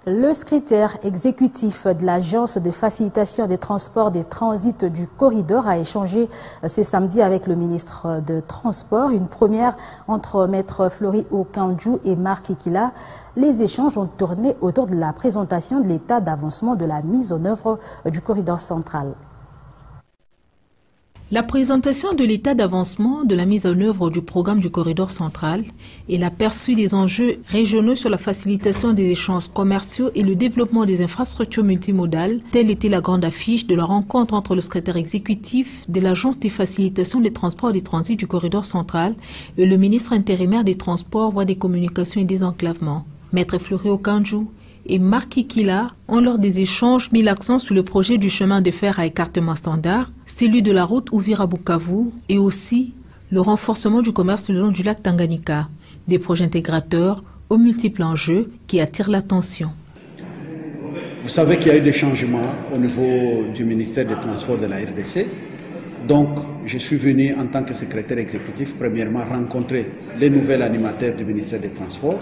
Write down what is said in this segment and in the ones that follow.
Le secrétaire exécutif de l'Agence de facilitation des transports des transits du corridor a échangé ce samedi avec le ministre de Transport. Une première entre Maître Flori Okandjou et Marc Ikila. Les échanges ont tourné autour de la présentation de l'état d'avancement de la mise en œuvre du corridor central. La présentation de l'état d'avancement de la mise en œuvre du programme du corridor central et l'aperçu des enjeux régionaux sur la facilitation des échanges commerciaux et le développement des infrastructures multimodales, telle était la grande affiche de la rencontre entre le secrétaire exécutif de l'Agence de facilitation des transports et des transits du corridor central et le ministre intérimaire des Transports, voies des communications et des enclavements. Maître Flori Okandjou et Marc Ikila ont lors des échanges mis l'accent sur le projet du chemin de fer à écartement standard, celui de la route Uvira-Bukavu et aussi le renforcement du commerce le long du lac Tanganyika, des projets intégrateurs aux multiples enjeux qui attirent l'attention. Vous savez qu'il y a eu des changements au niveau du ministère des Transports de la RDC. Donc, je suis venu en tant que secrétaire exécutif, premièrement, rencontrer les nouveaux animateurs du ministère des Transports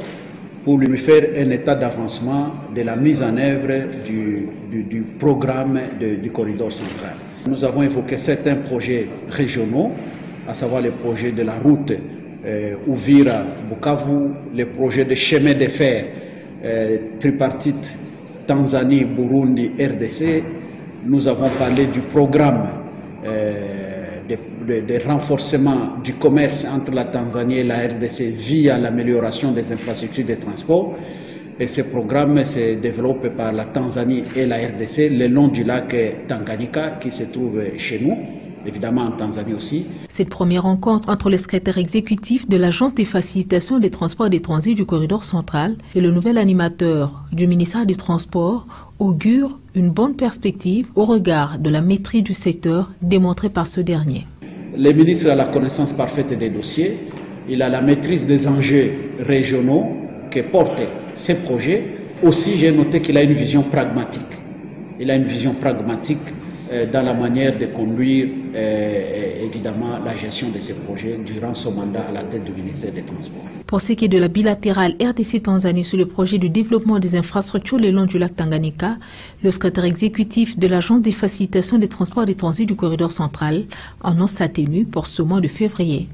pour lui faire un état d'avancement de la mise en œuvre du programme du corridor central. Nous avons évoqué certains projets régionaux, à savoir les projets de la route Uvira-Bukavu, les projets de chemin de fer tripartite Tanzanie, Burundi, RDC. Nous avons parlé du programme de renforcement du commerce entre la Tanzanie et la RDC via l'amélioration des infrastructures de transport. Et ce programme se développe par la Tanzanie et la RDC le long du lac Tanganyika qui se trouve chez nous, évidemment en Tanzanie aussi. Cette première rencontre entre le secrétaire exécutif de l'Agence de facilitation des transports et des transits du corridor central et le nouvel animateur du ministère des Transports augure une bonne perspective au regard de la maîtrise du secteur démontrée par ce dernier. Le ministre a la connaissance parfaite des dossiers, il a la maîtrise des enjeux régionaux que portent ces projets. Aussi, j'ai noté qu'il a une vision pragmatique. Il a une vision pragmatique dans la manière de conduire évidemment la gestion de ces projets durant son mandat à la tête du ministère des Transports. Pour ce qui est de la bilatérale RDC-Tanzanie sur le projet de développement des infrastructures le long du lac Tanganyika, le secrétaire exécutif de l'Agence des facilitations des transports et des transits du corridor central annonce sa tenue pour ce mois de février.